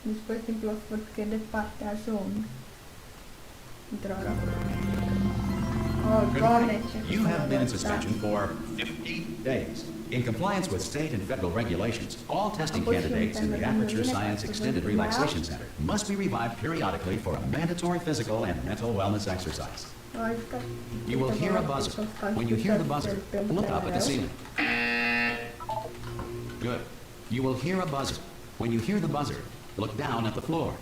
Dispositivo porque de parte ajung. Droga. Oh, God. You have been in suspension for 50 days. In compliance with state and federal regulations, all testing candidates in the Aperture Science Extended Relaxation Center must be revived periodically for a mandatory physical and mental wellness exercise. You will hear a buzzer. When you hear the buzzer, look up at the ceiling. Good. You will hear a buzzer. When you hear the buzzer, look down at the floor.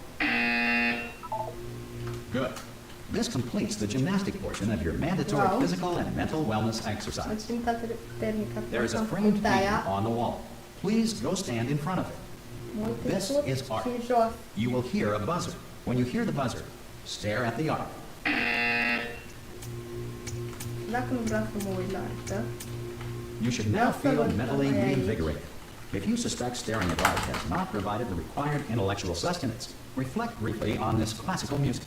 Good. This completes the gymnastic portion of your mandatory physical and mental wellness exercise. There is a framed painting on the wall. Please go stand in front of it. This is art. You will hear a buzzer. When you hear the buzzer, stare at the art. You should now feel mentally reinvigorated. If you suspect staring at art has not provided the required intellectual sustenance, reflect briefly on this classical music.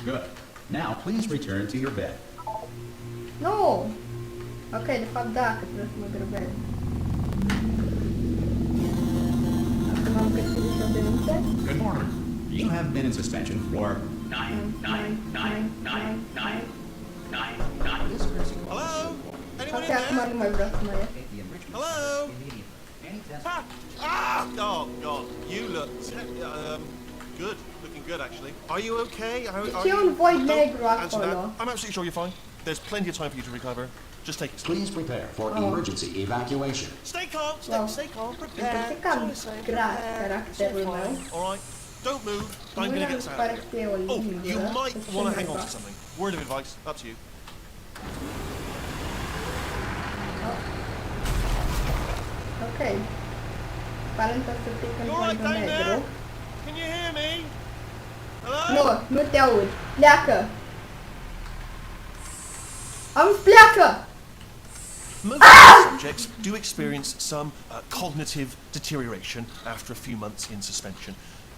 Good. Now please return to your bed. No! Okay, de fapt da, că trebuie să mă grăbesc. Acum am găsit și o denunță. Good morning. You have been in suspension for 9. Hello? Anyone Ok, in acum there? nu mai vreau să mă iau. Hello? Ah! Oh God, you look good. Looking good, actually. Are you okay? Ce un void negru Don't answer that. acolo? I'm absolutely sure you're fine. There's plenty of time for you to recover. Just take it slow. Please prepare for emergency evacuation. Stay calm. Stay calm. Prepare. Îmi place cam gras caracterul meu. All right. Don't move. I'm going to get us out of here. Oh, you might want to hang on to something. Word of advice. Up to you. Ok. Parental să pică în You all right voidul down negru. there? Can you hear me? Hello? Nu, nu te aud. Pleacă! Am pleacă! Most of the subjects do experience some cognitive deterioration after a few months in suspension.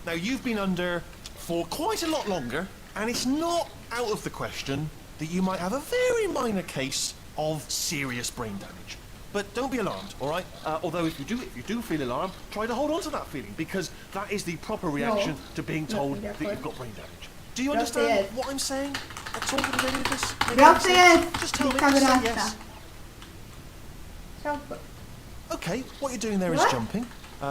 Now, you've been under for quite a lot longer, and it's not out of the question that you might have a very minor case of serious brain damage. But don't be alarmed, all right? Although if you do feel alarmed, try to hold on to that feeling, because that is the proper reaction to being told that you've got brain damage. Do you understand what I'm saying? At all related to this? Vreau să ies Just tell din me. camera Say asta. yes. Ce-am făcut? Okay, what you're doing there is What? jumping.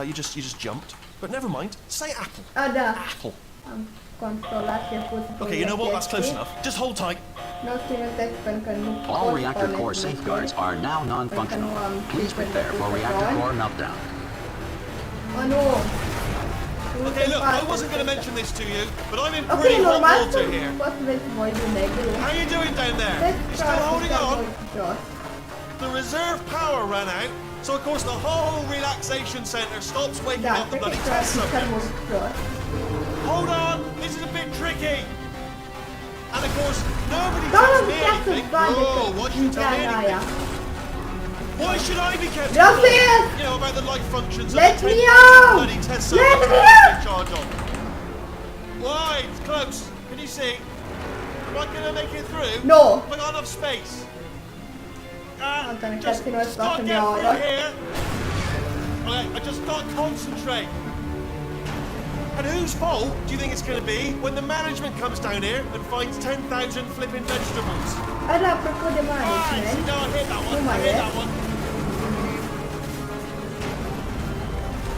You just jumped. But never mind. Say apple. A, da. Apple. Am controlat și a fost Okay, you know what? That's close enough. Just hold tight. Nu o țin text pentru că nu All pot reactor porni core chestii. safeguards are now non-functional. Pentru că nu am Please prepare for reactor core meltdown. Oh, nu! Okay, look, I wasn't going to mention this to you, but I'm in Ok, pretty hot normal să water here. poți să vezi voidul negru. How you doing down there? You still holding on? The reserve power ran out, so of course the whole relaxation centre stops waking Da, up the cred că bloody e test subjects. jos. Hold on, this is a bit tricky. And of course, nobody Da, tells nu me vrea să anything. bage Oh, why should you tell me intrarea aia. anything? Why should I be kept Vreau să informed, ies! you know, about the life functions of Let the me 10,000 out! bloody test Let subjects me I'm out! in charge of? Why? It's close. Can you see? Am I going to make it through? No! Have I got enough space? Asta ne Just continuă să facem get la through oră. here. Okay, I just can't concentrate. And whose fault do you think it's going to be when the management comes down here and finds 10,000 flipping vegetables? Ala, apropo de Right, management, no, I hit that one. Nu mai I hit e. that one.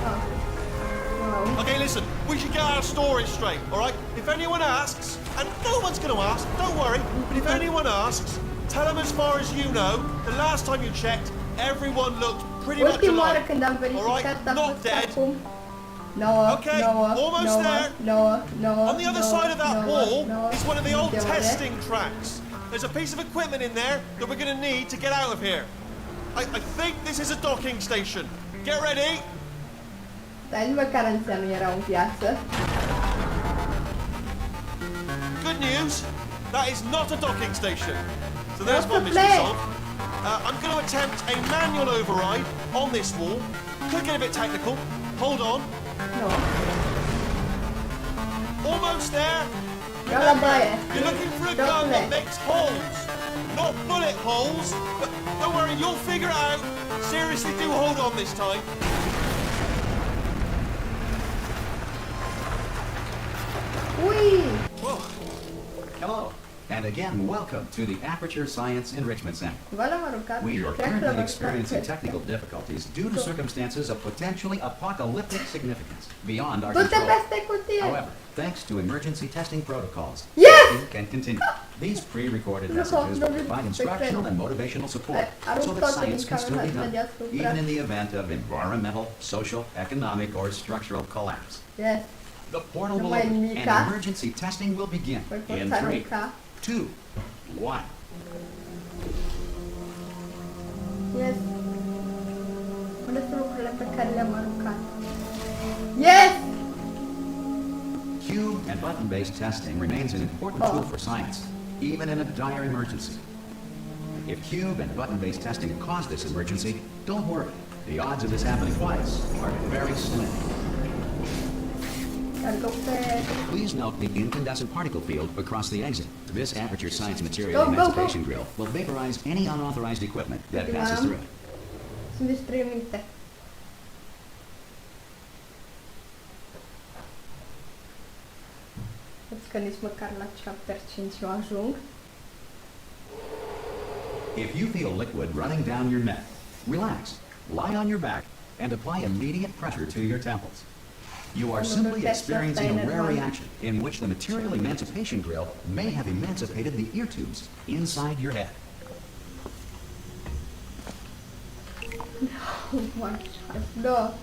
wow. Okay, listen, we should get our story straight, all right? If anyone asks, and no one's going to ask, don't worry, but if anyone asks, tell them as far as you know, the last time you checked, everyone looked pretty much Ultima oară alike. când am verificat a Not fost dead. acum 9, Okay, 9, almost 9, there. 9, 9, On the other 9, side of that 9, wall 9, is one of the old 9 ore. testing tracks. There's a piece of equipment in there that we're going to need to get out of here. I think this is a docking station. Get ready. Dar nici măcar nu erau în viață. Good news, that is not a docking station. So there's one mission solved. I'm going to attempt a manual override on this wall. Could get a bit technical. Hold on. Nu. Almost there. Vreau la baie. You're looking for a gun that makes holes. not bullet holes. But don't worry, you'll figure it out. Seriously, do hold on this time. Ui! Whoa. Hello, and again, welcome to the Aperture Science Enrichment Center. Ceva l-am aruncat. We are Cred că l-am currently aruncat. experiencing technical difficulties due to circumstances of potentially apocalyptic significance beyond our Du-te control. peste cutie! However, thanks to emergency testing protocols, Yes! testing can continue. These pre-recorded messages will provide instructional and motivational support so that science can still be done, even in the event of environmental, social, economic, or structural collapse. Yes. The portal will Numai open nimica. and emergency testing will begin Păi in poți 3, arunca. 2, 1. Yes. Unde sunt lucrurile pe care le-am aruncat? Yes! Cube and button-based testing remains an important tool for science, even in a dire emergency. If cube and button-based testing cause this emergency, don't worry. The odds of this happening twice are very slim. Gotta go fast. Please note the incandescent particle field across the exit. This aperture science material Go, go, emancipation go. grill will vaporize any unauthorized equipment that Ultima passes am. through it. Sunt distrăimite. Văd că nici măcar la chapter 5 eu ajung. If you feel liquid running down your neck, relax, lie on your back, and apply immediate pressure to your temples. You are simply experiencing a rare reaction in which the material emancipation grill may have emancipated the ear tubes inside your head. Oh my god, no.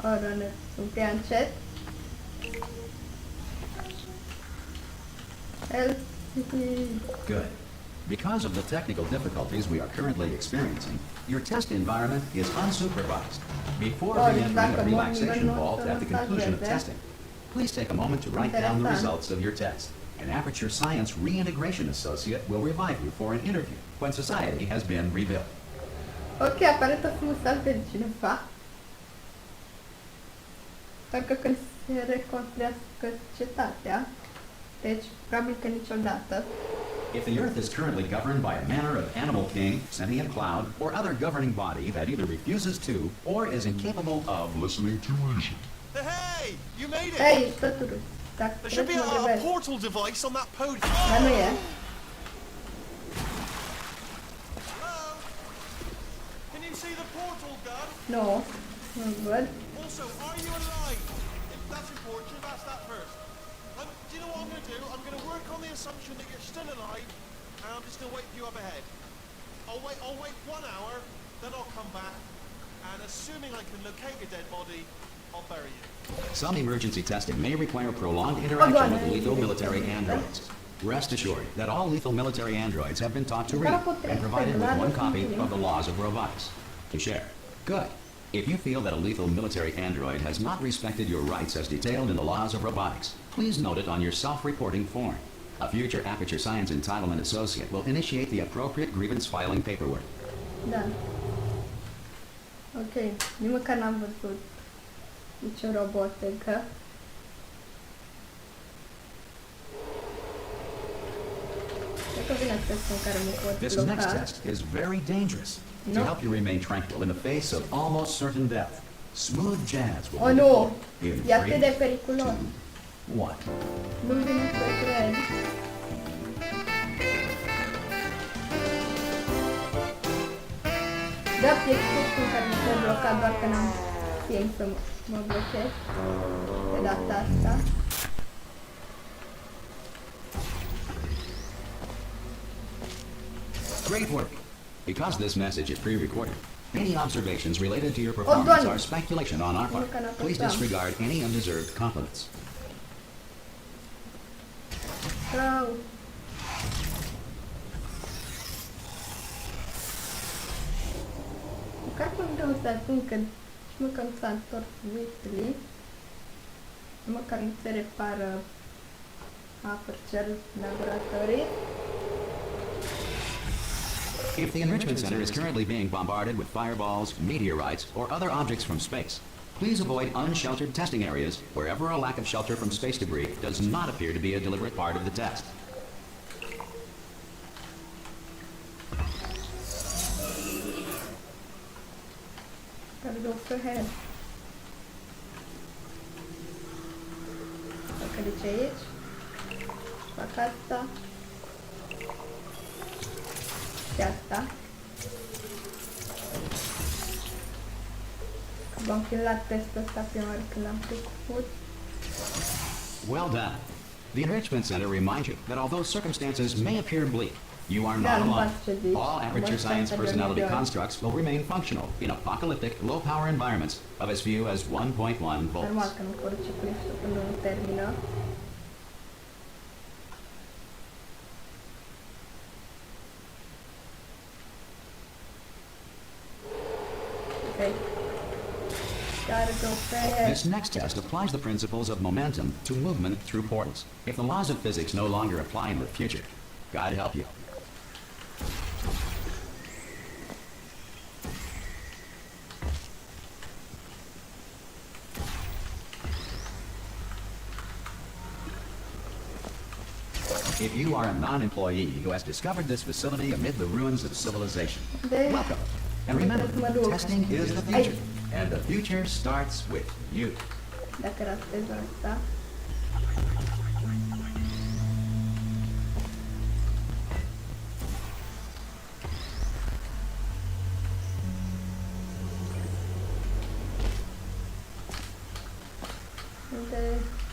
Oh, doamne, sunt prea încet. Help. Good. Because of the technical difficulties we are currently experiencing, your test environment is unsupervised. Before re-entering a relaxation vault at the conclusion of testing, please take a moment to write down the results of your test. An Aperture Science Reintegration Associate will revive you for an interview when society has been rebuilt. Ok, apare tot frumos de cineva. Dacă când se reconstruiască cetatea, deci probabil că niciodată. If the Earth is currently governed by a manner of animal king, sentient cloud, or other governing body that either refuses to or is incapable of listening to reason. Hey, you made it! Hei, stături. Dacă There should vreți be mă a grăbesc. portal device on that podium. Dar nu e. Hello? Can you see the portal gun? Nu. Nu văd. Also, are you alive? If that's important, should have asked that first. Do you know what I'm going to do? I'm going to work on the assumption that you're still alive, and I'm just going to wait for you up ahead. I'll wait 1 hour, then I'll come back, and assuming I can locate your dead body, I'll bury you. Some emergency testing may require prolonged interaction with lethal military androids. Rest assured that all lethal military androids have been taught to read and provided with one copy of the laws of robotics to share. Good. If you feel that a lethal military android has not respected your rights as detailed in the laws of robotics, please note it on your self-reporting form. A future Aperture Science Entitlement Associate will initiate the appropriate grievance filing paperwork. Da. Ok, nici măcar n-am văzut nicio robotică. Cred că vine testul în care mă pot This bloca. next test is very dangerous. To No. help you remain tranquil in the face of almost certain death, smooth jazz will Oh be nu! deployed in E atât 3, de periculos. 2, 1. Nu-mi vine să cred. Da, e testul în care mă pot bloca, doar că n-am timp să mă blochez. De data asta. Great work. Because this message is pre-recorded, any observations related to your performance are speculation on our part. Please disregard any undeserved compliments. Rău. Măcar că vreau să ajung când și măcar nu s-a întors Whitley. Măcar nu se repară Aperture Laboratory. If the Enrichment Center is currently being bombarded with fireballs, meteorites, or other objects from space, Please avoid unsheltered testing areas wherever a lack of shelter from space debris does not appear to be a deliberate part of the test. Gotta go for ahead. Facă de ce aici? Fac asta. Și asta. V-am filmat testul ăsta prima oară când l-am făcut. Well done. The Enrichment Center reminds you that although circumstances may appear bleak, you are not alone. All Aperture Science personality constructs will remain functional in apocalyptic, low-power environments of as few as 1.1 volts. Normal că nu porci plâștul până nu termină. Okay. Gotta go fast. This next test applies the principles of momentum to movement through portals. If the laws of physics no longer apply in the future, God help you. If you are a non-employee who has discovered this facility amid the ruins of civilization, welcome. And remember, testing is the future, and the future starts with you. Dacă ratez asta.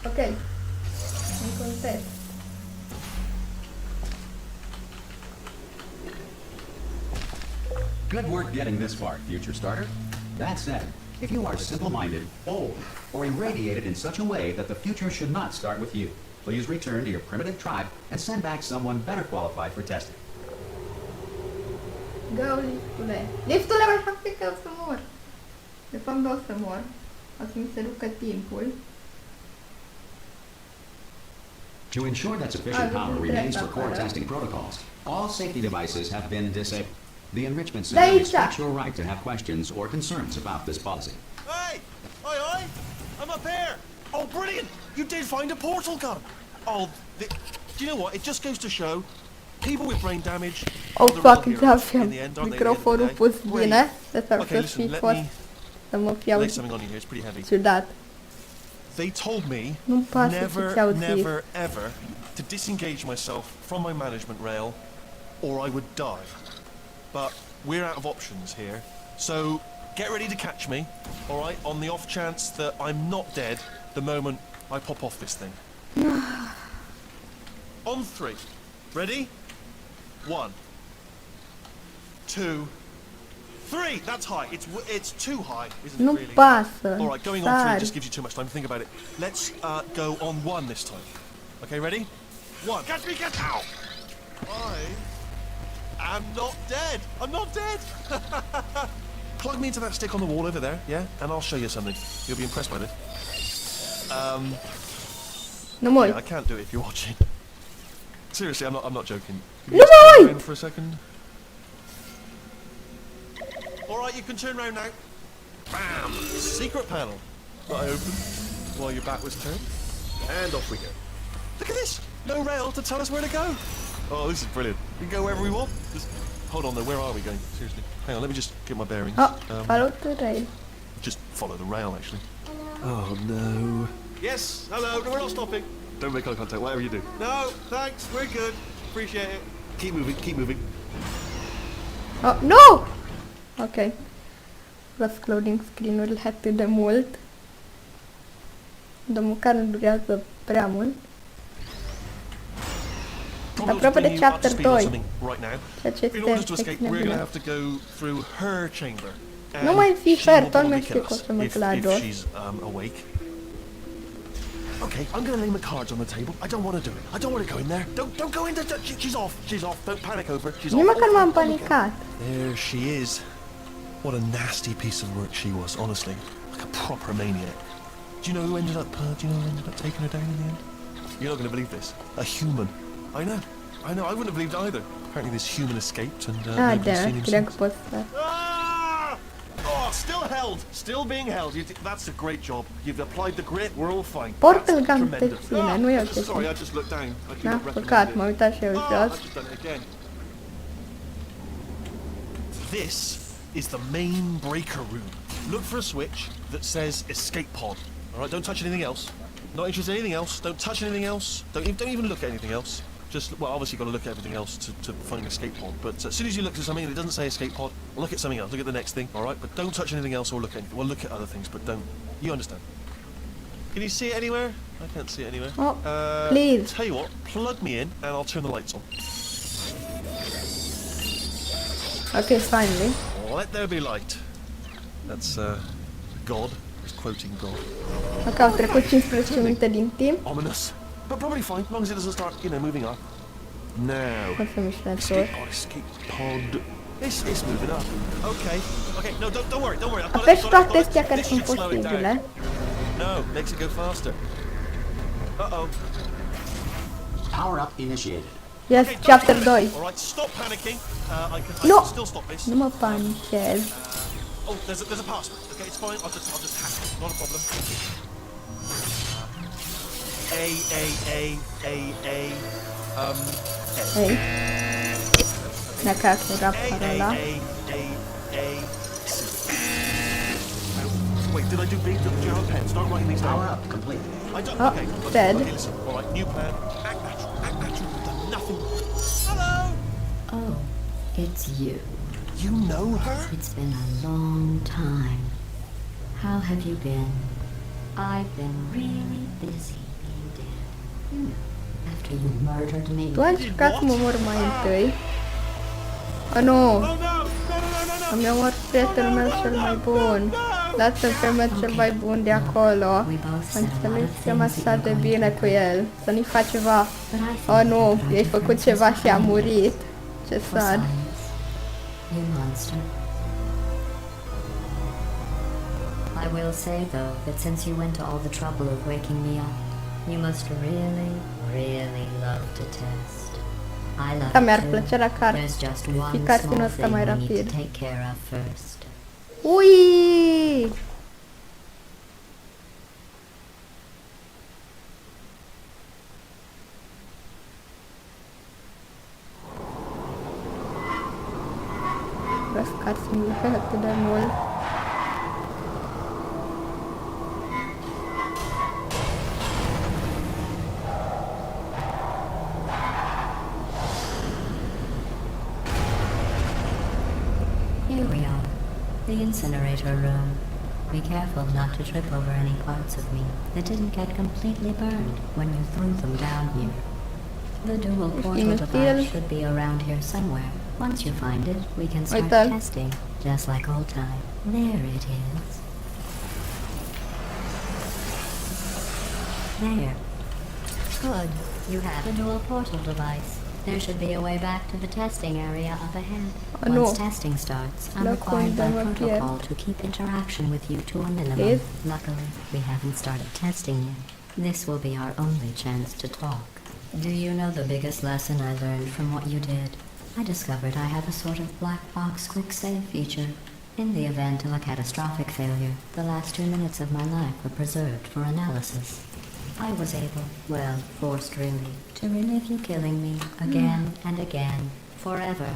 Ok. Un contest. Good work getting this far, future starter. That said, if you are simple-minded, old, or irradiated in such a way that the future should not start with you, please return to your primitive tribe and send back someone better qualified for testing. Go, liftule. Liftule, mai fac pe că o să mor. De fapt, nu o să mor. O să mi se ducă timpul. To ensure that sufficient power remains for core testing protocols, all safety devices have been disabled. The Enrichment Center respects your right to have questions or concerns about this policy. Hey! Oi! I'm up here! Oh, brilliant! You did find a portal gun! Oh, do you know what? It just goes to show, people with brain damage... Oh, fuck, trafiam microfonul pus bine. Sper că fi fost să mă fi auzit ciudat. They told me never, ever to disengage myself from my management rail or I would die. But we're out of options here, so get ready to catch me, alright, on the off chance that I'm not dead the moment I pop off this thing. On 3. Ready? 1, 2, 3! That's high. It's too high, isn't it really? Pasă. Alright, going on 3 just gives you too much time to think about it. Let's go on 1 this time. Okay, ready? 1. Catch me, catch out! I'm not dead! I'm not dead! Plug me into that stick on the wall over there, yeah? And I'll show you something. You'll be impressed by this. No more. Yeah, I can't do it if you're watching. Seriously, I'm not joking. No more! For a second. Alright, you can turn around now. Bam! Secret panel. That I opened while your back was turned. And off we go. Look at this! No rail to tell us where to go. Oh, this is brilliant. We can go wherever we want. Just hold on though, where are we going? Seriously. Hang on, let me just get my bearings. Follow the rail. Just follow the rail, actually. Oh, no. Yes, hello, no, we're not stopping. Don't make eye contact, whatever you do. No, thanks, we're good. Appreciate it. Keep moving, keep moving. Oh, no! Ok. Las loading screen-urile atât de mult. Dar măcar nu durează prea mult. Aproape de chapter 2. Ceea ce este extrem de bine. Nu mai fi fair, tot mi-a știu că o să mă la jos. Okay, I'm gonna lay my cards on the table. I don't want to do it. I don't want to go in there. Don't go in there. She's off. She's off. Don't panic over. She's off. Nici măcar m-am panicat. There she is. What a nasty piece of work she was, honestly. Like a proper maniac. Do you know who ended up taking her down in the end? You're not gonna believe this. A human. I know. I wouldn't have believed either. Apparently this human escaped and nobody's seen him since. Ah! Oh, Oh, still held. Still being held. That's a great job. You've applied the grit. We're all fine. Portă-l That's cam tremendous. pe ține, nu e o I'm sorry, chestie. I just looked down. I do Na, not recommend păcat, it. m-am uitat și eu jos. I've just done it again. This is the main breaker room. Look for a switch that says escape pod. All right, don't touch anything else. Not interested in anything else. Don't touch anything else. Don't even look at anything else. Just, well, obviously you've got to look at everything else to find an escape pod. But as soon as you look at something that doesn't say escape pod, look at something else. Look at the next thing, all right? But don't touch anything else or look at anything. Well, look at other things, but don't. You understand? Can you see it anywhere? I can't see it anywhere. Oh, please. Tell you what, plug me in and I'll turn the lights on. Okay, finally. Let there be light. That's God. He's quoting God. Ok, au trecut 15 minute din timp. Ominous. But probably fine, as long as it doesn't start, moving up. Now. O să mișcați. Escape pod. It's moving up. Okay. No, don't worry. Apeși toate astea care sunt posibile. No, makes it go faster. Uh-oh. Power up initiated. Yes, chapter 2. All right, stop panicking. I can No! still stop this. Nu mă panichez. Oh, there's a password. Okay, it's fine. I'll just hack it. Not a problem. A. Hei. Dacă era parola. Wait, did I do B? Did you have a pen? Start writing these down. Power up complete. I don't. Oh, Okay. dead. Okay, listen. All right, new plan. Act natural. We've done nothing. Hello. Oh, it's you. You know her? It's been a long time. How have you been? I've been really busy being dead. You know, after you murdered me. Tu ai încercat să mă omor mai întâi. Oh, nu! Oh no! No! Îmi omor prietenul meu cel mai bun. Lasă-l pe meu cel mai bun de acolo. Înțelegem așa de bine cu el. Să nu-i fac ceva. Oh, nu! I-ai făcut ceva și a murit. Ce sad. You monster. I will say, though, that since you went to all the trouble of waking me up, you must really, really love to test. I love Da, mi-ar it plăcea too. la carte. There's just one Ficați în small ăsta thing mai we need rapid. to take care of first. Ui! Răscați-mi atât de mult. Here we are, the incinerator room. Be careful not to trip over any parts of me that didn't get completely burned when you threw them down here. The dual portal device should be around here somewhere. Once you find it, we can start Uite-l. testing, just like old time. There it is. There. Good. You have a dual portal device. There should be a way back to the testing area up ahead. Oh, no. Once testing starts, I'm Look, required by I'm up here. protocol to keep interaction with you to a minimum. Yes. Luckily, we haven't started testing yet. This will be our only chance to talk. Do you know the biggest lesson I learned from what you did? I discovered I have a sort of black box quick save feature. In the event of a catastrophic failure, the last 2 minutes of my life were preserved for analysis. I was able, well, forced really, to relive you killing me again and again, forever.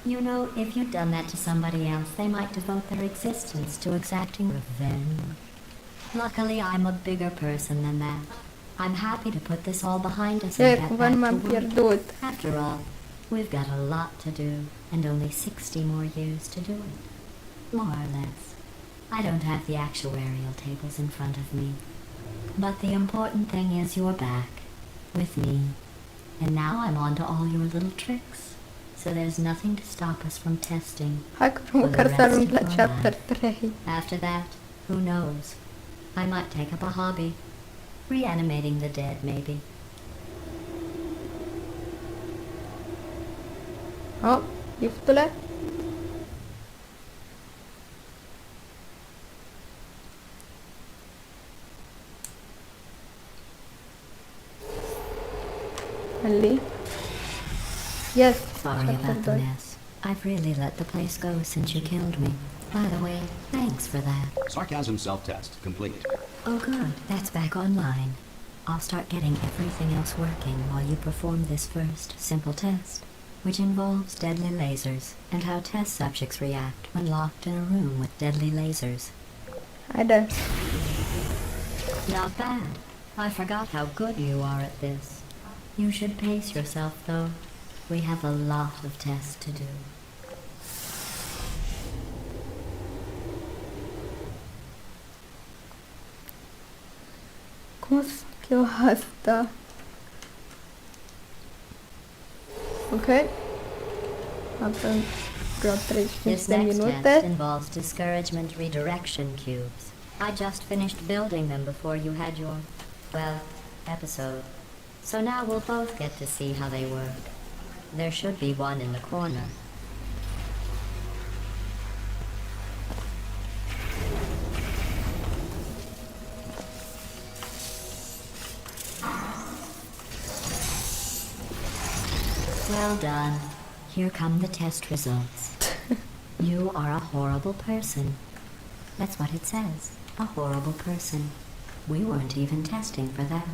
You know, if you'd done that to somebody else, they might devote their existence to exacting revenge. Luckily, I'm a bigger person than that. I'm happy to put this all behind us and get Cumva nu back m-am to work. pierdut. After all, we've got a lot to do, and only 60 more years to do it. More or less. I don't have the actuarial tables in front of me. But the important thing is you're back, with me. And now I'm on to all your little tricks. So there's nothing to stop us from testing. Hai că măcar să ajung la chapter 3. After that, who knows? I might take up a hobby. Reanimating the dead, maybe. Oh, liftule. Ali. Yes, Sorry chapter about the 2. mess. I've really let the place go since you killed me. By the way, thanks for that. Sarcasm self-test complete. Oh good, that's back online. I'll start getting everything else working while you perform this first simple test, which involves deadly lasers and how test subjects react when locked in a room with deadly lasers. Haide. Not bad. I forgot how good you are at this. You should pace yourself though. We have a lot of tests to do. Cum o să fac eu asta? Ok. Avem vreo 35 This de next test minute. involves discouragement redirection cubes. I just finished building them before you had your, well, episode. So now we'll both get to see how they work. There should be one in the corner. Well done. Here come the test results. You are a horrible person. That's what it says. A horrible person. We weren't even testing for that.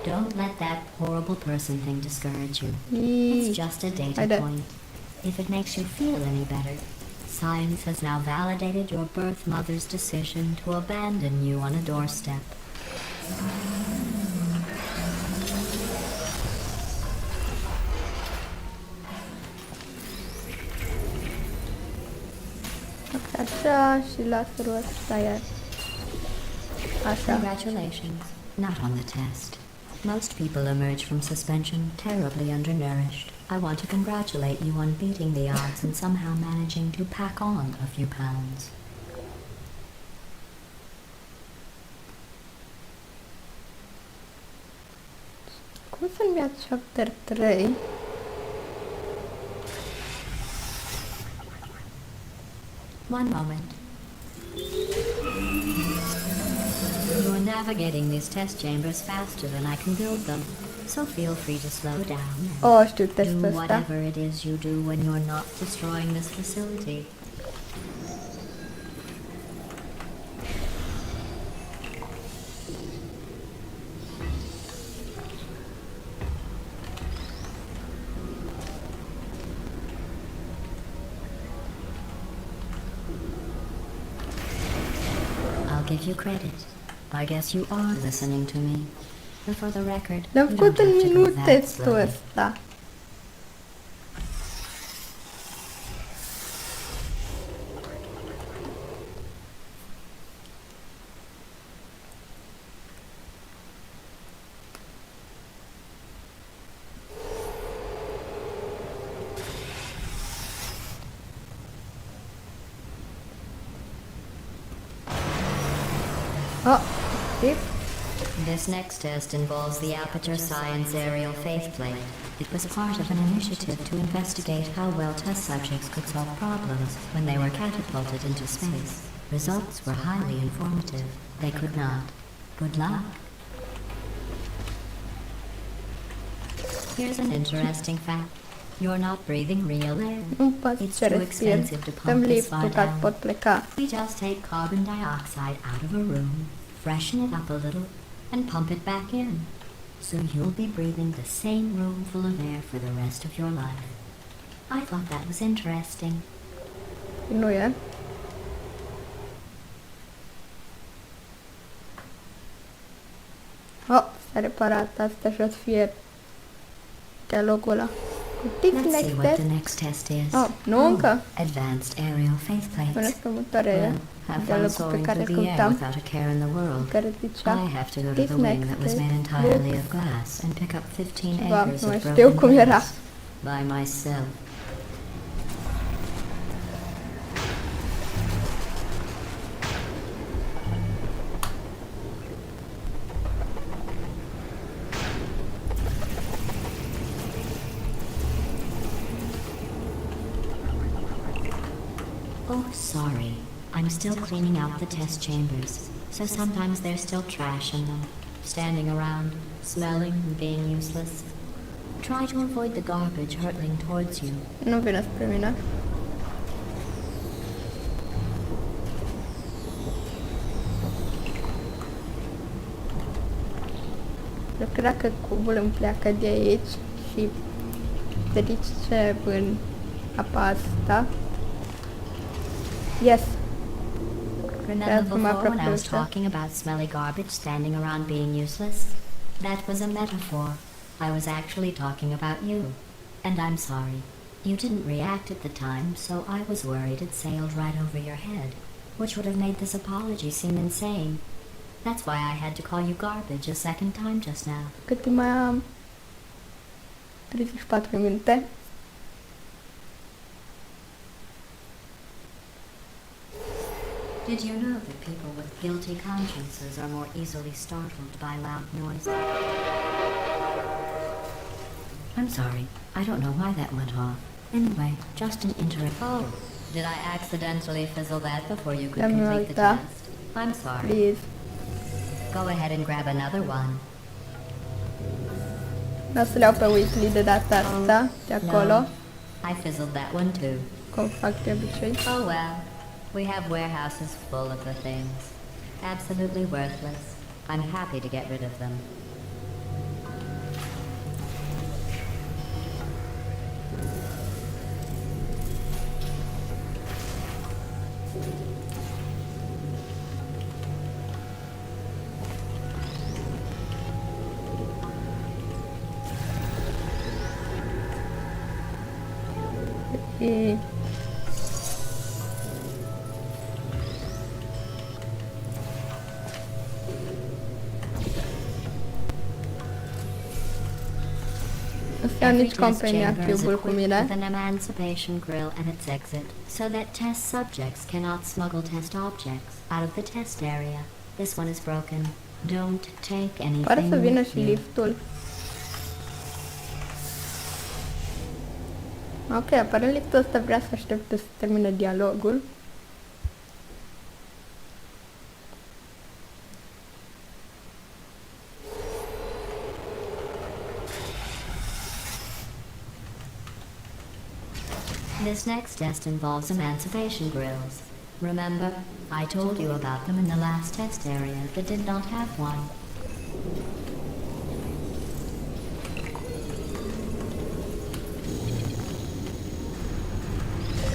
Don't let that horrible person thing discourage you. It's just a data Haide. point. If it makes you feel any better, science has now validated your birth mother's decision to abandon you on a doorstep. Așa și laserul ăsta iar. Așa. Congratulations. Not on the test. Most people emerge from suspension terribly undernourished. I want to congratulate you on beating the odds and somehow managing to pack on a few pounds. Cum se numea chapter 3? One moment. You're navigating these test chambers faster than I can build them, so feel free to slow down and Oh, știu do testul ăsta. whatever it is you do when you're not destroying this facility. I'll give you credit. I guess you are listening to me. But for the record, L-am you făcut don't în have to go minut that testul slowly. ăsta. Oh, tip. This next test involves the Aperture Science Aerial Faithplate. It was part of an initiative to investigate how well test subjects could solve problems when they were catapulted into space. Results were highly informative. They could not. Good luck. Here's an interesting fact. You're not breathing real air. Nu pot It's să too respir. expensive to Dăm pump this liftul far ca să down. pot pleca. We just take carbon dioxide out of a room, freshen it up a little, and pump it back in. So you'll be breathing the same room full of air for the rest of your life. I thought that was interesting. Nu e. Oh, s-a reparat asta și o să fie dialogul ăla. Cu tip Let's see next what test. the next test is. Oh, nu încă. Advanced aerial faithplates. Până următoarea Well, have fun dialogul pe soaring care through îl the air căutam. without a care in the world. Care zicea I have to go to This the wing next that was made test entirely looks- of glass and pick up 15 Ceva, acres nu mai of știu broken cum era. glass by myself. Oh, sorry. I'm still cleaning out the test chambers, so sometimes there's still trash in them, standing around, smelling and being useless. Try to avoid the garbage hurtling towards you. Nu vine spre mine. Eu cred că cubul îmi pleacă de aici și trece în apa asta. Yes. Remember That's my before when I was proposal. talking about smelly garbage standing around being useless? That was a metaphor. I was actually talking about you. And I'm sorry. You didn't react at the time, so I was worried it sailed right over your head, which would have made this apology seem insane. That's why I had to call you garbage a second time just now. Cât mai am? 34 minute. Did you know that people with guilty consciences are more easily startled by loud noise? I'm sorry. I don't know why that went off. Anyway, just an interest. Oh, did I accidentally fizzle that before you could Let me complete the write that. test? I'm sorry. Please. Go ahead and grab another one. O să le iau pe weekly de data asta, de acolo, No, I fizzled that one too. cum fac de obicei. Oh well, we have warehouses full of the things. Absolutely worthless. I'm happy to get rid of them. E... Nu se ia Every nici test compania chamber is cube-ul cu equipped mine. with an emancipation grill at its exit, so that test subjects cannot smuggle test objects out of the test area. This one is broken. Don't take anything. Pare să vină with și you. liftul. Ok, aparent liftul ăsta vrea să aștepte să termine dialogul. This next test involves emancipation grills. Remember, I told you about them in the last test area that did not have one.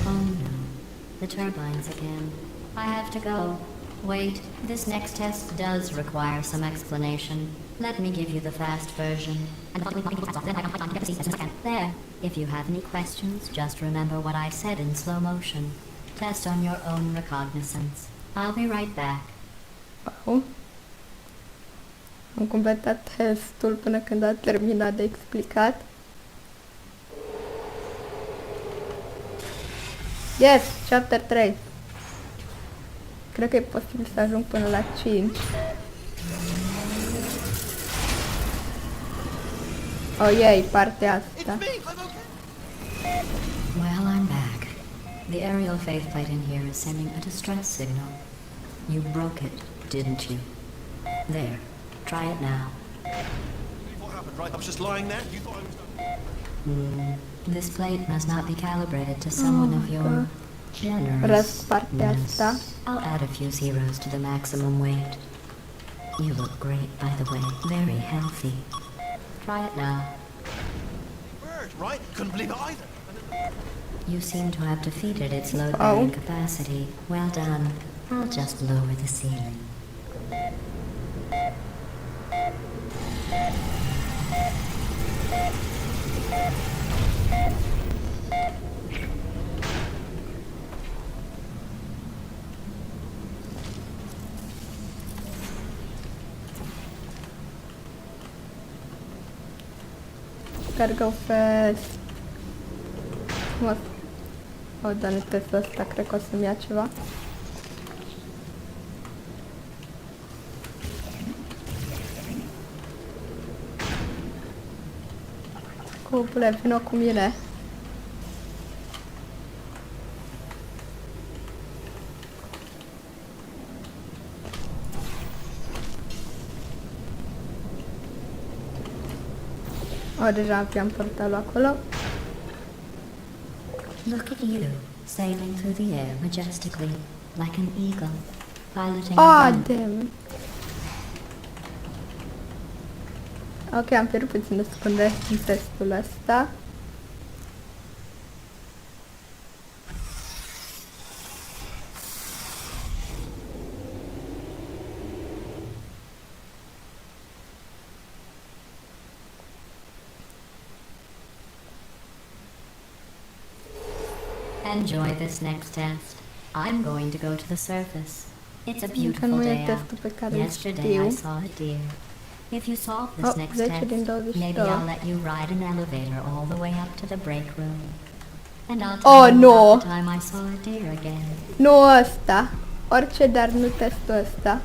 Oh no, the turbines again. I have to go. Wait, this next test does require some explanation. Let me give you the fast version. There. If you have any questions, just remember what I said in slow motion. Test on your own recognizance. I'll be right back. Wow. Am completat testul până când a terminat de explicat. Yes! Chapter 3. Cred că e posibil să ajung până la 5. Oh, yay, partea asta. Well, I'm back. The aerial faceplate in here is sending a distress signal. You broke it, didn't you? There. Try it now. What happened, right? I was just lying there. You thought I was... This plate must not be calibrated to someone of your Răs partea asta. generousness. I'll add a few zeros to the maximum weight. You look great, by the way. Very healthy. Try it now. Bird, right? Couldn't believe it either. You seem to have defeated its load-bearing capacity. Well done. I'll just lower the ceiling. Gotta go fast. Mă... O, doamne, testul ăsta, cred că o să-mi ia ceva. Cupule, vină cu mine. O, deja aveam portalul acolo. Look at you, sailing through the air majestically, like an eagle, piloting a Ah, gun. damn. Ok, am pierdut puțin de secunde în testul ăsta. Enjoy this next test. I'm going to go to the surface. It's a Încă beautiful nu e day out. testul pe care îl Yesterday I știu. saw a deer. If you solve this Oh, next 10 din test, 22. maybe I'll let you ride an elevator all the way up to the break room. And I'll Oh, tell you no. about the time I saw a deer again. Nu ăsta. Orice, dar nu testul ăsta.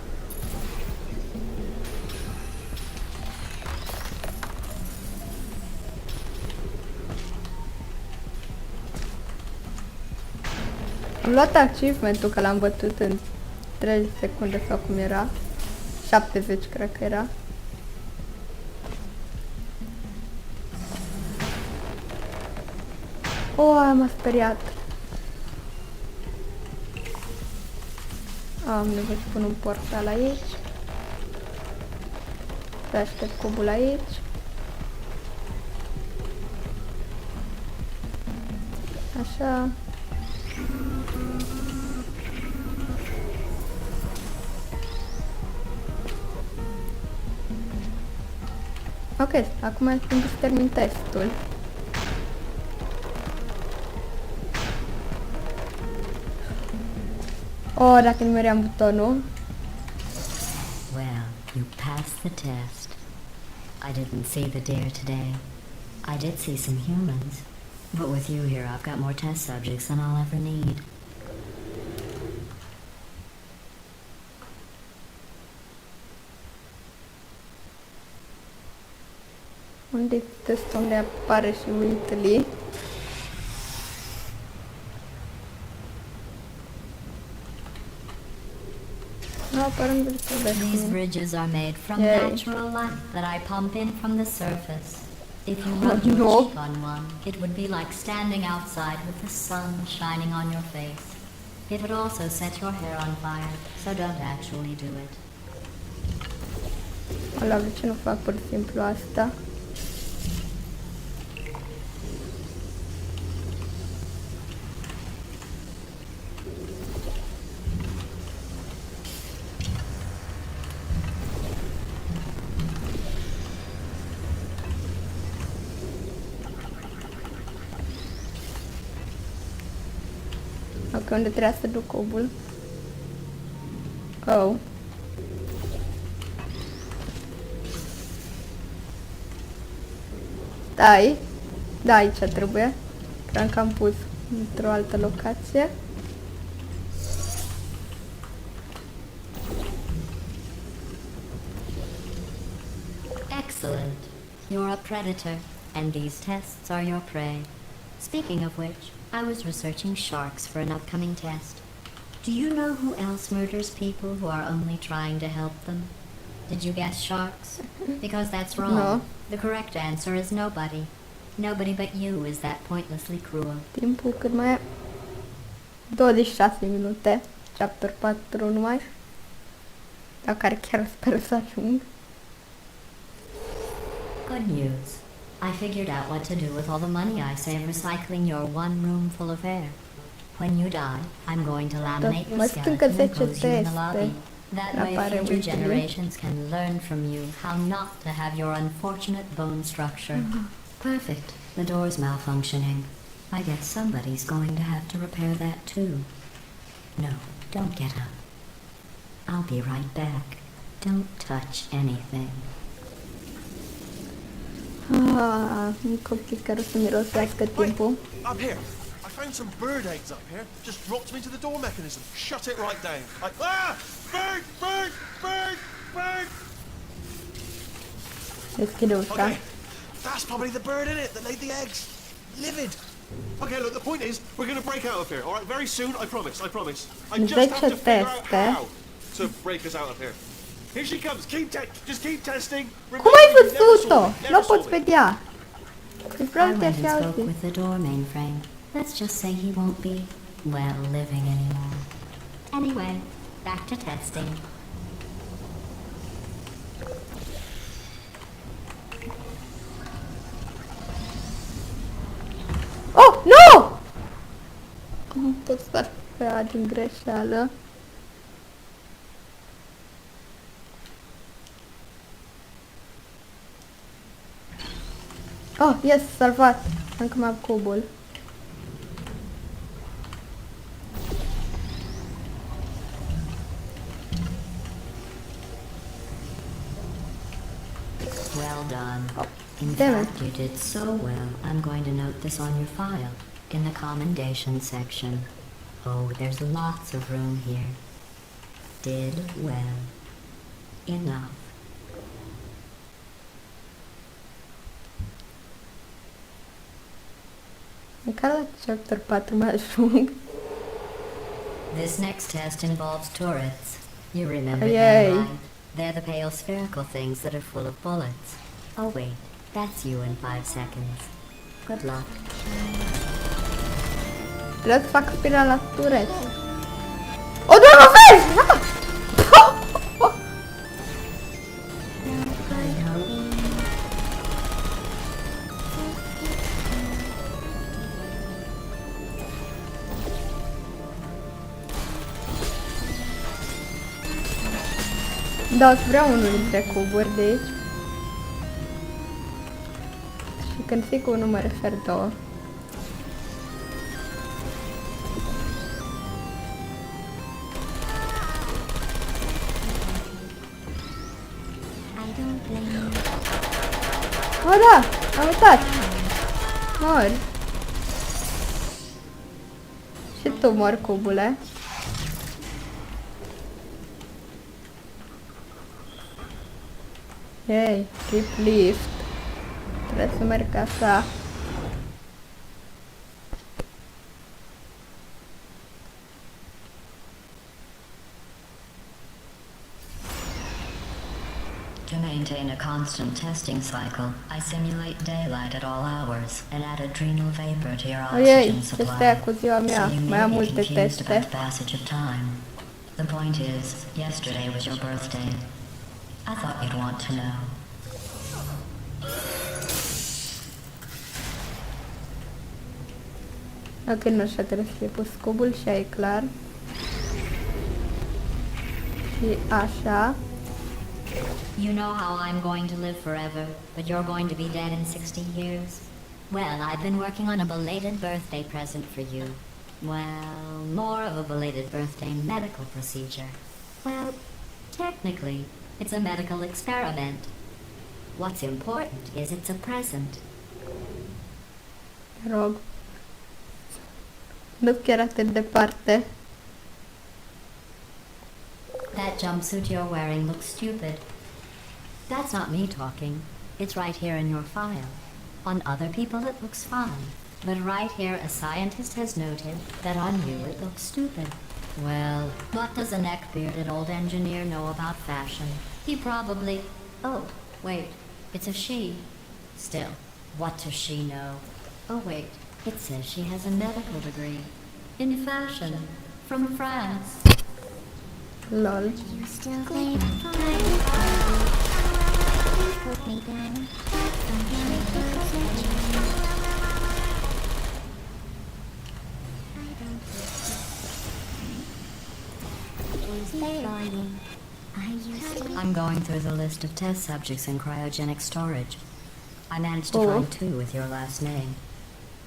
Am luat achievement-ul că l-am bătut în 30 secunde sau cum era. 70 cred că era. M-a speriat. Am nevoie să pun un portal aici. Să aștept cubul aici. Așa. Ok, acum e timp să termin testul. Dacă nimeream butonul. Well, you passed the test. I didn't see the deer today. I did see some humans. But with you here, I've got more test subjects than I'll ever need. Unde testul unde apare și Whitley? Nu apărăm de These bridges are made from Yay. natural light that I pump in from the surface. If you rub your no. cheek on one, it would be like standing outside with the sun shining on your face. It would also set your hair on fire, so don't actually do it. Ala, de ce nu fac pur și simplu asta? Ok, unde trebuia să duc cubul? Oh. Stai. Da, aici trebuie. Cred că am pus într-o altă locație. Excellent. You're a predator, and these tests are your prey. Speaking of which, I was researching sharks for an upcoming test. Do you know who else murders people who are only trying to help them? Did you guess sharks? Because that's wrong. No. The correct answer is nobody. Nobody but you is that pointlessly cruel. Timpul cât mai e? 26 minute. Chapter 4 numai. La care chiar sper să ajung. Good news. I figured out what to do with all the money I save recycling your one room full of air. When you die, I'm going to laminate your mai sunt încă skeleton and 10 pose you in the teste. lobby. That way Apare future Whitley. generations can learn from you how not to have your unfortunate bone structure. Perfect. The door's malfunctioning. I guess somebody's going to have to repair that too. No, don't get up. I'll be right back. Don't touch anything. Un copil care o să mirosească timpul. Up here. I found some bird eggs up here. Just dropped them into the door mechanism. Shut it right down. Bird, bird, bird, bird. Deschide ușa. Okay, that's probably the bird in it that laid the eggs. Livid. Okay, look, the point is, we're going to break out of here, all right? Very soon, I promise, I promise. I just have to figure out how to break us out of here. Here she comes. Just keep testing. Cum ai văzut-o? Nu o poți vedea. Îi I vreau went and chiar și spoke auzit. with the door mainframe. Let's just say he won't be, well, living anymore. Anyway, back to testing. Oh, nu! Am tot stat pe aia din greșeală. Oh, yes, salvat. Încă mai am cubul. Well done. In damn it. fact, you did so well, I'm going to note this on your file, in the commendation section. Oh, there's lots of room here. Did well. Enough. Măcar la chapter 4 mai ajung. This next test involves turrets. You remember Yay. them, right? They're the pale spherical things that are full of bullets. Oh wait, that's you in 5 seconds. Good luck. Vreau să fac spira la turet. O, doar mă vezi! Ah! Da, îți vreau unul dintre cuburi de aici. Și când zic unul mă refer două. Oh, da! Am uitat! Mori! Și tu mori, cubule. Yay, keep lift. Trebuie să merg așa. To maintain a constant testing cycle, I simulate daylight at all hours and add adrenal vapor to your Ojej, oxygen ce supply. stai cu ziua mea? So you Mai am may be multe confused teste. about the passage of time. The point is, yesterday was your birthday. I thought you'd want to know. Ok, nu așa trebuie să fie pus cubul și aia e clar. Și așa. You know how I'm going to live forever, but you're going to be dead in 60 years? Well, I've been working on a belated birthday present for you. Well, more of a belated birthday medical procedure. Well, technically, it's a medical experiment. What's important is it's a present. Te rog. Nu chiar atât de departe. That jumpsuit you're wearing looks stupid. That's not me talking. It's right here in your file. On other people it looks fine. But right here a scientist has noted that on you it looks stupid. Well, what does a neck-bearded old engineer know about fashion? He probably... Oh, wait, it's a she. Still, what does she know? Oh wait, it says she has a medical degree. In fashion. From France. Lol. You still claim put me down. I'm going through the list of test subjects in cryogenic storage. I managed to find 2 with your last name.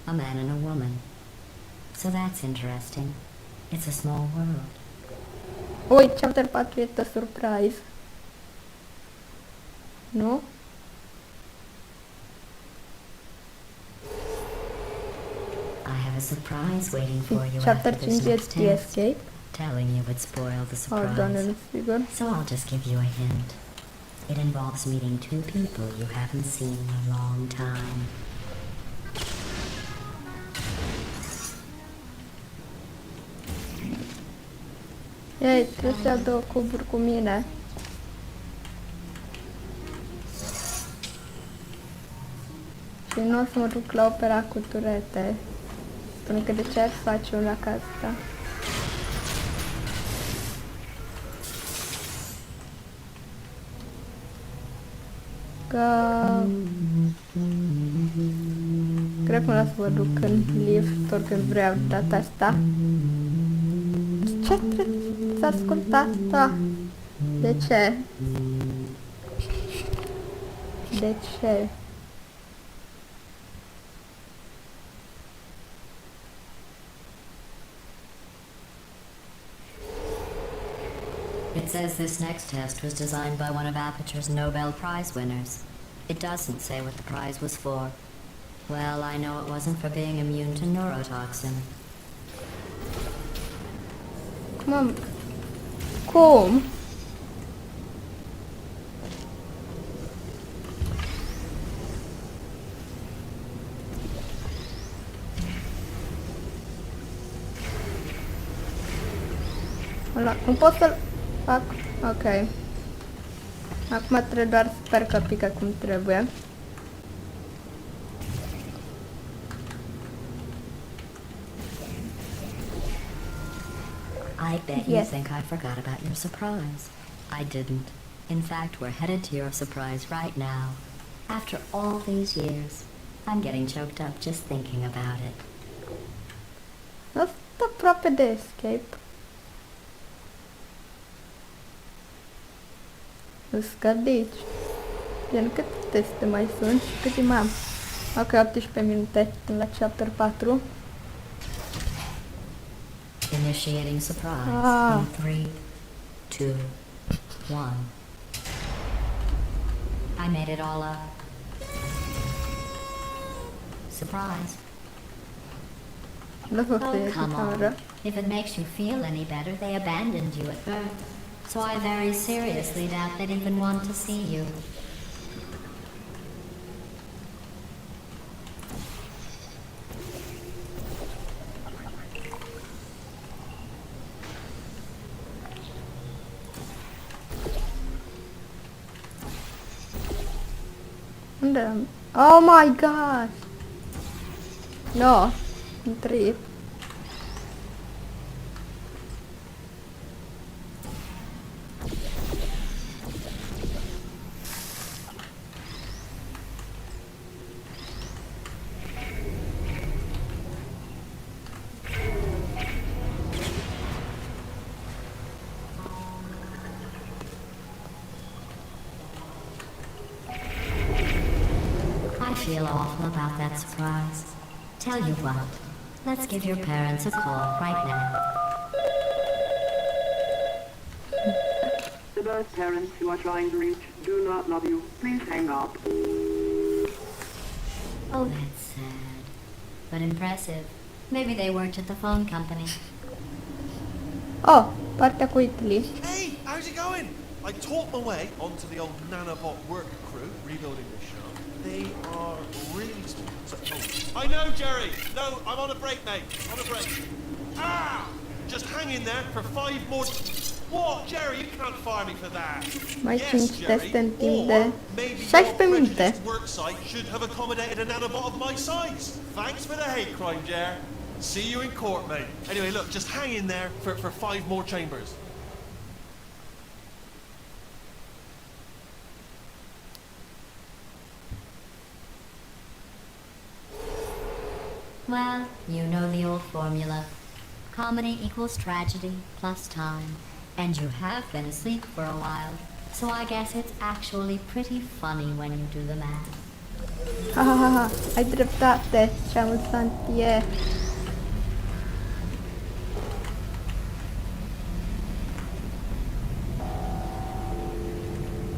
A man and a woman. So that's interesting. It's a small world. Ui, chapter 4 e the surprise. Nu? I have a surprise waiting for you Chapter after this 5 next este test. escape. Telling you would spoil the Oh, doamne, surprise. nu sigur. So I'll just give you a hint. It involves meeting 2 people you haven't seen in a long time. Ei, trebuie să iau 2 cuburi cu mine. Eu nu o să mă duc la opera cu turete. Spune că de ce ar face una ca asta? Că... Cred că nu o să mă duc în lift, oricând vreau data asta. Ce trebuie să ascult asta? De ce? De ce? It says this next test was designed by one of Aperture's Nobel Prize winners. It doesn't say what the prize was for. Well, I know it wasn't for being immune to neurotoxin. Cum? Ăla, nu pot să-l fac. Ok. Acum trebuie doar să sper că pică cum trebuie. I bet you think I forgot about your surprise. I didn't. In fact, we're headed to your surprise right now. After all these years, I'm getting choked up just thinking about it. Asta aproape de escape. Scădici. Gen, cât teste mai sunt și cât mai am? Ok, 18 minute până la chapter 4. Initiating surprise in 3, 2, 1. I made it all up. Surprise. Lăsă să Oh, iei come cameră. on. If it makes you feel any better, they abandoned you at birth. So I very seriously doubt they'd even want to see you. Unde am? Oh my god! No, un trip. I feel awful about that surprise. Tell you what, let's give your parents a call right now. The birth parents you are trying to reach do not love you. Please hang up. Oh, that's sad. But impressive. Maybe they worked at the phone company. Oh, partea cu Italy. Hey, how's it going? I taught my way onto the old nanobot work crew rebuilding this shop. They are really small. I know, Jerry. No, I'm on a break, mate. On a break. Ah! Just hang in there for 5 more... What, Jerry? You can't fire me for that. Mai 5 teste în timp de Or maybe 16 your minute. prejudiced work site should have accommodated a nanobot of my size. Thanks for the hate crime, Jer. See you in court, mate. Anyway, look, just hang in there for 5 more chambers. Well, you know the old formula. Comedy equals tragedy plus time. And you have been asleep for a while, so I guess it's actually pretty funny when you do the math. Ha ha ha ha, ai dreptate, ce amuzant e.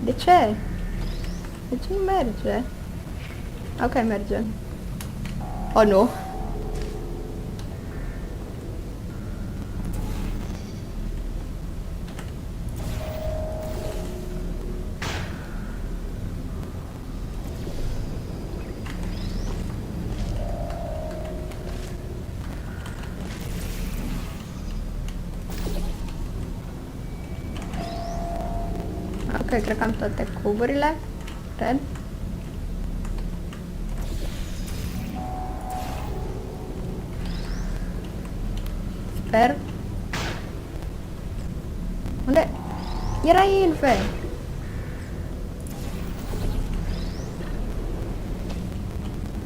De ce? De ce nu merge? Ok, merge. Oh, nu. Ok, cred că am toate cuburile. Cred. Sper. Unde? Era invers.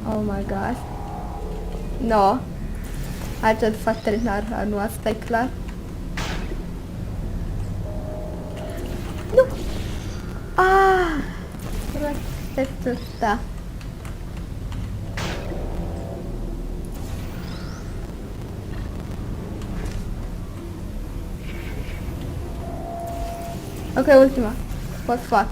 Oh my gosh. No. Haideți să fac terminarea, nu asta e clar. Nu! Ah! Testul ăsta. Ok, ultima. Pot fac.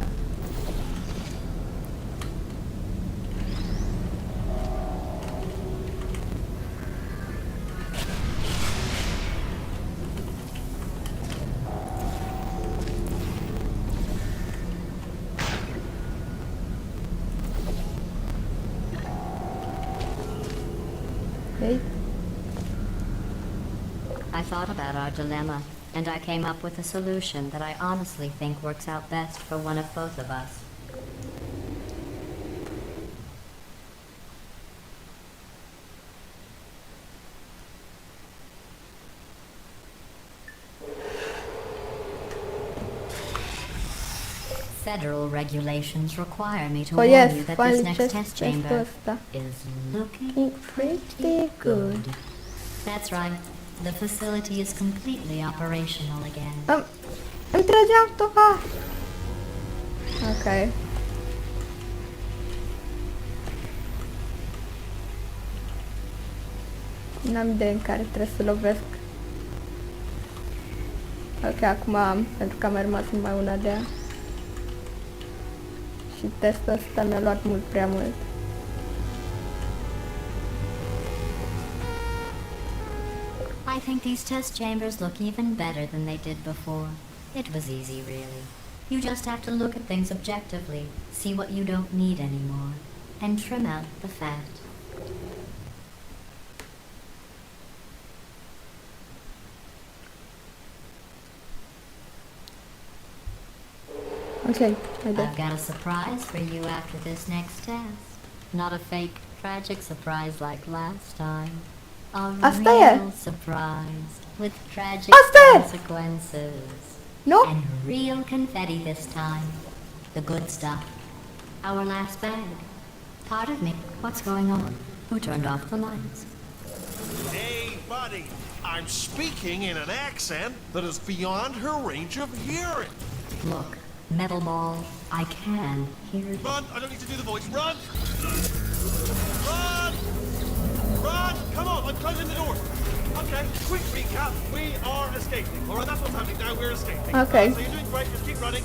Okay. I thought about our dilemma, and I came up with a solution that I honestly think works out best for one of both of us. Federal regulations require me to Oh warn yes, you that finally this next just test testul chamber ăsta. is looking Looking pretty good. That's right. The facility is completely operational again. Îmi trăgeam toca! Ok. N-am idee în care trebuie să lovesc. Ok, acum am, pentru că am mai rămas numai una de ea. Și testul ăsta mi-a luat mult prea mult. I think these test chambers look even better than they did before. It was easy, really. You just have to look at things objectively, see what you don't need anymore, and trim out the fat. Ok, haide. I've got a surprise for you after this next test. Not a fake, tragic surprise like last time. A Asta e. real surprise with tragic Asta e. consequences. Nu? And real confetti this time. The good stuff. Our last bag. Pardon me, what's going on? Who turned off the lights? Hey, buddy. I'm speaking in an accent that is beyond her range of hearing. Look, metal ball, I can hear you. Run! I don't need to do the voice. Run! Run! Run! Come on, I'm closing the door. Okay, quick recap. We are escaping. All right, that's what's happening now. We're escaping. Okay. So you're doing great. Just keep running.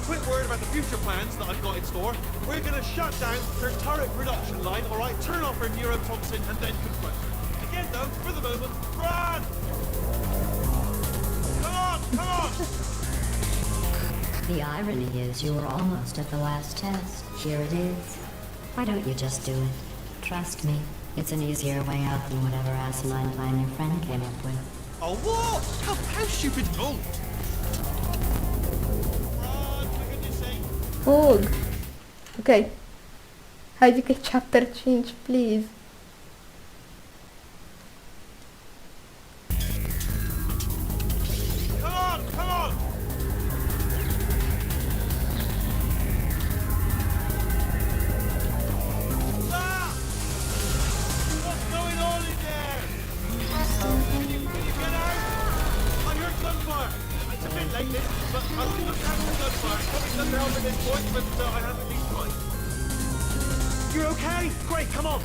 Quick word about the future plans that I've got in store. We're going to shut down her turret production line. All right, turn off her neurotoxin and then confront her. Again, though, for the moment, run! Come on, come on! The irony is you were almost at the last test. Here it is. Why don't you just do it? Trust me, it's an easier way out than whatever asinine plan your friend came up with. Oh, what? How stupid? Oh! Run, for goodness sake! Fug. Ok. Haide că e chapter 5, please. Come on, come on! Ah! What's going on in there? Can you get out? I heard gunfire. It's a bit late, this, but I think I'm having gunfire. Probably doesn't help at this point, but I have at least tried. You're okay? Great, come on.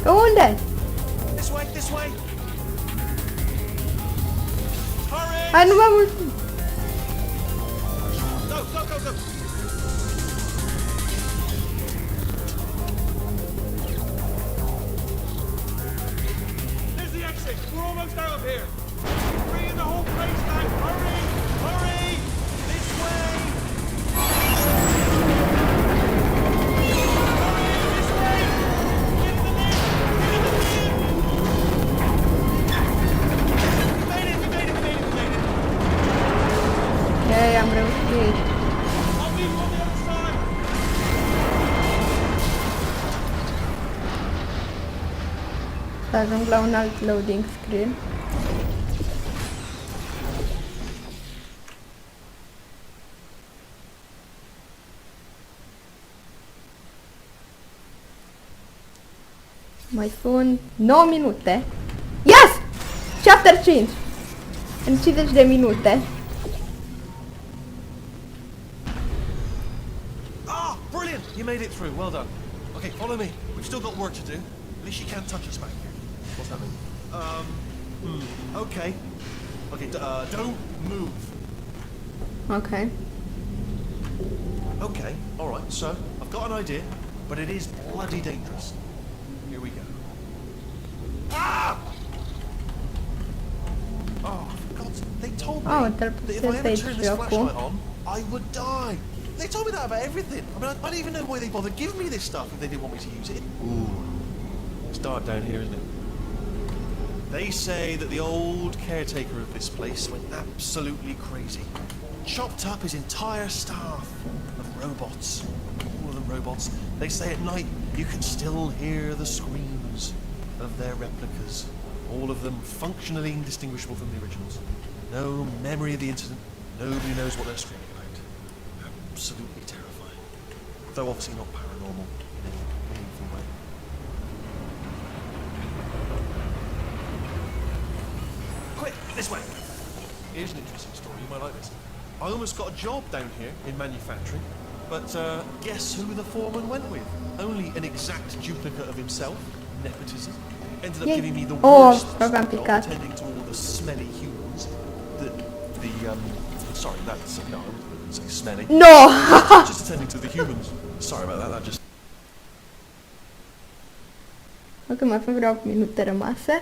Pe unde? This way, this way. Hurry! Hai, nu m-am mult. Go, go, go, go! There's the exit. We're almost out of here. Bringing the whole place down. Hurry! Hurry! This way! Hurry! This way! Get in the lift! Get in the lift! We made it! We made it! We made it! We made it! Ei, am reușit. I'll meet you on the other side! Să ajung la un alt loading screen. Mai sunt 9 minute. Yes! Chapter 5! În 50 de minute. Ah, brilliant! You made it through. Well done. Okay, follow me. We've still got work to do. At least you can't touch us back here. What's that mean? Okay. Okay, don't move. Ok. Okay, alright, so, I've got an idea, but it is bloody dangerous. Here we go. Ah! Oh, for God's sake, they told me Oh, that if I ever te-ai turned this jocul. flashlight on, I would die. They told me that about everything. I mean, I don't even know why they bothered giving me this stuff if they didn't want me to use it. Ooh, it's dark down here, isn't it? They say that the old caretaker of this place went absolutely crazy. Chopped up his entire staff of robots. All of them robots. They say at night you can still hear the screams of their replicas. All of them functionally indistinguishable from the originals. No memory of the incident. Nobody knows what they're screaming about. Absolutely terrifying. Though obviously not paranormal in any meaningful way. Quick, this way. Here's an interesting story, you might like this. I almost got a job down here in manufacturing, but guess who the foreman went with? Only an exact duplicate of himself, nepotism. Ended up Yay. giving me the Oh, worst program job, picat. tending to all the smelly humans. Sorry, that's, no, I wouldn't say smelly. No! Just attending to the humans. Sorry about that, that just... Ok, mai avem vreo 8 minute rămase.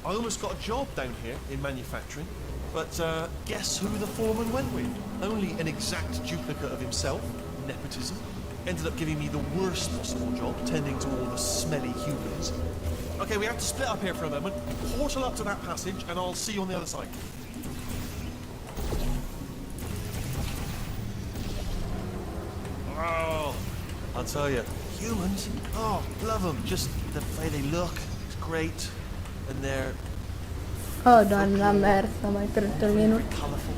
I almost got a job down here in manufacturing, but guess who the foreman went with? Only an exact duplicate of himself, nepotism. Ended up giving me the worst possible job, tending to all the smelly humans. Okay, we have to split up here for a moment. Portal up to that passage, and I'll see you on the other side. Oh, I'll tell you, humans, oh, love them. Just the way they look, it's great. And they're Oh, doamna, mers, am mai pierdut un minut. colourful.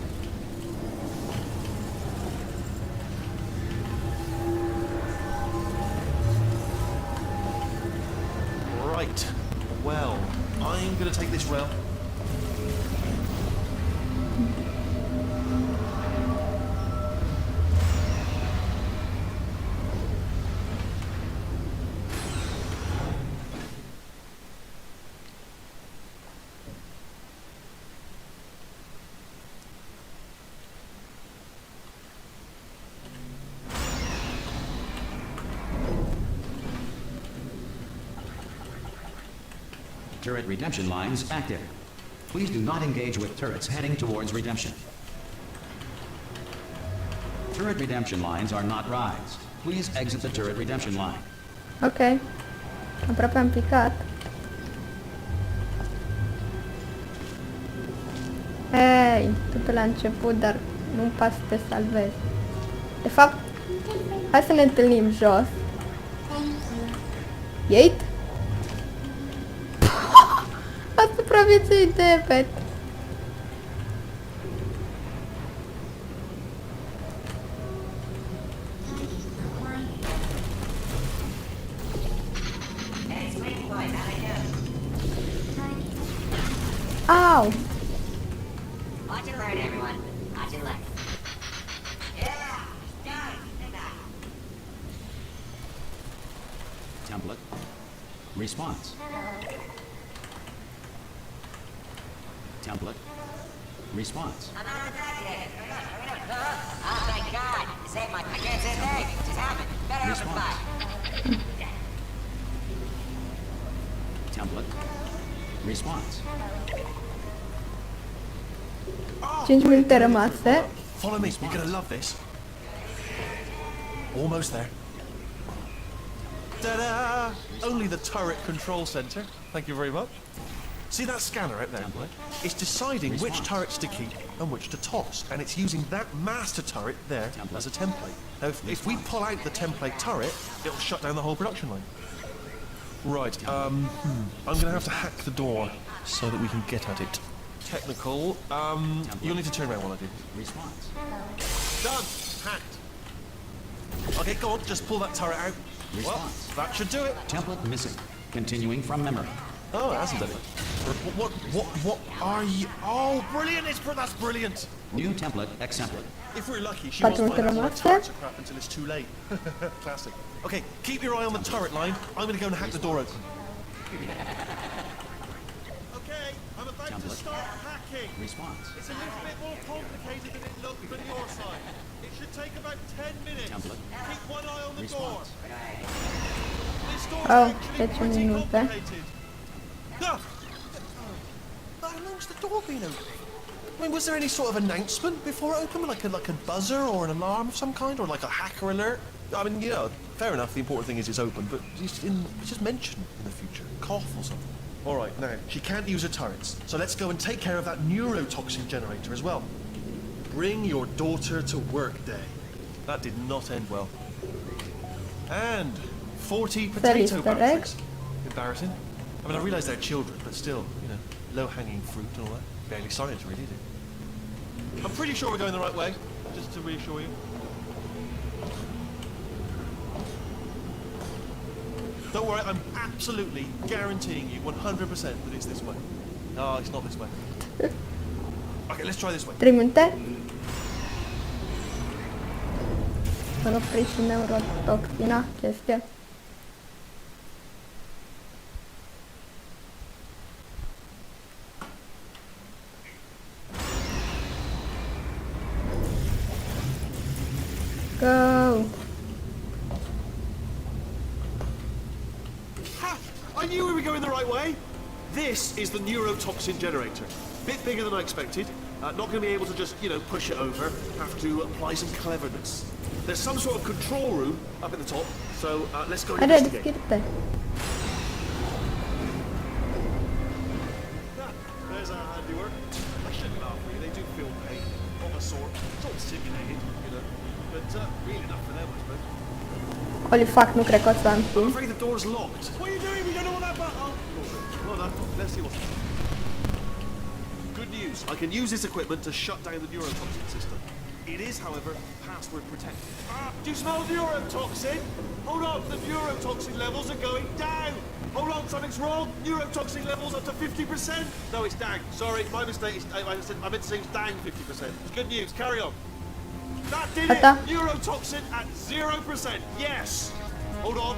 Right. Well, I'm going to take this rail. Turret redemption lines active. Please do not engage with turrets heading towards redemption. Turret redemption lines are not rides. Please exit the turret redemption line. Ok. Aproape am picat. Hei, tu pe la început, dar nu-mi pas să te salvezi. De fapt, hai să ne întâlnim jos. Yeit? A supraviețuit de pet. Ow! Watch and learn, everyone. Watch and learn. Yeah! Done! Template. Response. Template. Response. I'm not attacked yet. Oh, thank God! You saved my... I can't say a thing. It just happened. Better open Response. fire. Template. Response. 5 minute rămase. Follow me. You're gonna love this. Almost there. Ta-da! Only the turret control center. Thank you very much. See that scanner out there? It's deciding which turrets to keep and which to toss, and it's using that master turret there as a template. Now, if we pull out the template turret, it'll shut down the whole production line. Right, I'm gonna have to hack the door so that we can get at it. Technical, you'll need to turn around while I do. Response. Done! Hacked. Okay, go on, just pull that turret out. Well, Response. that should do it. Template missing. Continuing from memory. Oh, it hasn't done it. What are you? Oh, brilliant! That's brilliant! New template exemplary. If we're lucky, she Patrol won't find out my Terramaster. turrets are crap until it's too late. Classic. Okay, keep your eye on the turret line. I'm gonna go and hack the door open. Okay, I'm about to Template. start hacking. Response. It's a little bit more complicated than it looked from your side. It should take about 10 minutes. Template. Keep one eye on the Response. door. This door's Oh, actually 10 pretty minute. complicated. Ah! How long's the door been open? I mean, was there any sort of announcement before it opened, like a buzzer or an alarm of some kind, or like a hacker alert? I mean, you know, fair enough. The important thing is it's open, but it's just mentioned in the future, cough or something. All right, now she can't use her turrets, so let's go and take care of that neurotoxin generator as well. Bring your daughter to work day. That did not end well. And 40 potato Easter egg. batteries. Embarrassing. I mean, I realise they're children, but still, you know, low-hanging fruit and all that. Barely science, really, is it? I'm pretty sure we're going the right way, just to reassure you. Don't worry, I'm absolutely guaranteeing you 100% that it's this way. No, it's not this way. Okay, let's try this way. 3 minute. Sono preso neurotoxina chestia. Go. Ha! I knew we were going the right way. This is the neurotoxin generator. Bit bigger than I expected. Not going to be able to just, you know, push it over. Have to apply some cleverness. There's some sort of control room up at the top, so let's go and Hadi investigate. gitti. Ah, there's our handiwork. I shouldn't laugh really, they do feel pain of a sort. It's all simulated, you know. But really enough for them, I suppose. Holy fuck, nu cred că o să am I'm timp. afraid the door's locked. What are you doing? We don't know what that button. Oh, well done. Let's see what's. Good news. I can use this equipment to shut down the neurotoxin system. It is, however, password protected. Do you smell neurotoxin? Hold on, the neurotoxin levels are going down. Hold on, something's wrong. Neurotoxin levels up to 50%. No, it's down. Sorry, my mistake. I meant to say it's down 50%. It's good news. Carry on. That did it. Ata. Neurotoxin at 0%. Yes. Hold on.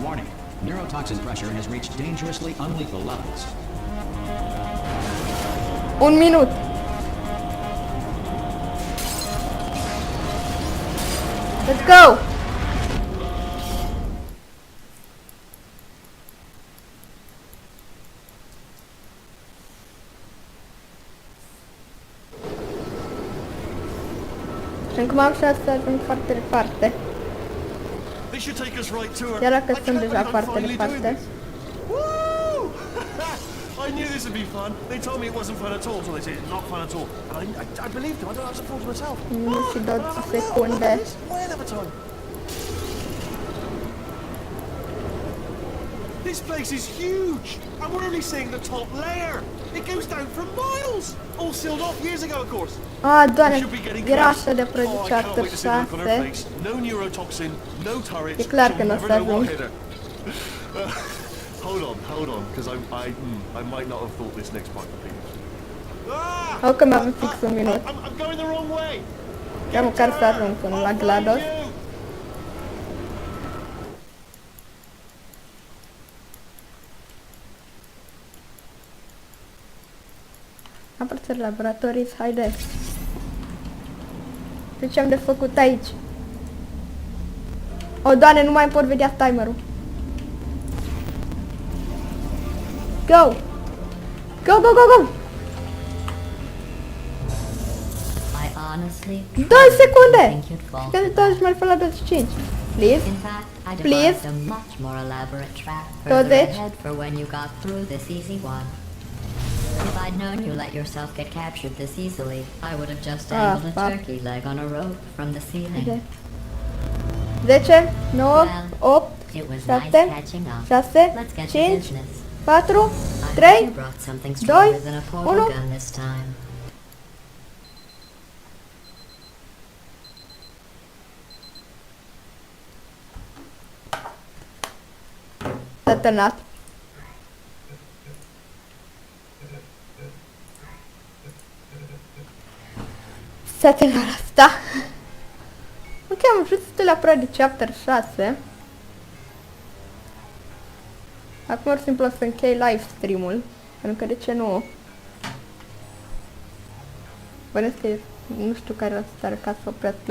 Warning. Neurotoxin pressure has reached dangerously unlethal levels. 1 minut. Let's go. Și acum am șans să ajung foarte departe. This should take us right to her. Iar dacă I sunt can't deja believe I'm foarte finally doing departe. this. Woo! I knew this would be fun. They told me it wasn't fun at all, so they said it's not fun at all. And I believed them. I don't have to fool to myself. Minut și 20 secunde. Whale of a time. This place is huge, and we're only seeing the top layer. It goes down for miles. All sealed off years ago, of course. Ah, We doamne, should be getting era close. așa de Oh, I produs cannot chapter wait to see the look on her 6. face. No neurotoxin, no turrets. E clar că she'll n-o never să know what ajung. hit her. Hold on, because I might not have thought this next part would be. Ah! Au că mai avem fix 1 minut. I'm going the wrong way. Ia măcar să ajung până la GLaDOS. Apărțări laboratorii, haide. De ce am de făcut aici? O, doamne, nu mai pot vedea timerul. Go! Go, go, go, go! I honestly 2 secunde! think you'd fall. Că de 20 mai la 25. Please? In fact, I Please? devised a much more elaborate trap So further that- ahead for when you got through this easy one. If I'd known you let yourself get captured this easily, I would have just dangled a fuck. turkey leg on a rope from the ceiling. Okay. 10, 9, 8, It was nice 7, catching up. 6, Let's get to 5, business. 4, I hope 3, you brought something stronger than a portal 1. gun this time. S-a tănat. S-a tănat asta. Ok, am ajuns la Pro de Chapter 6. Acum pur simplu o să închei live stream-ul. Pentru că de ce nu? Bănesc că nu știu care o să stare ca să opresc live.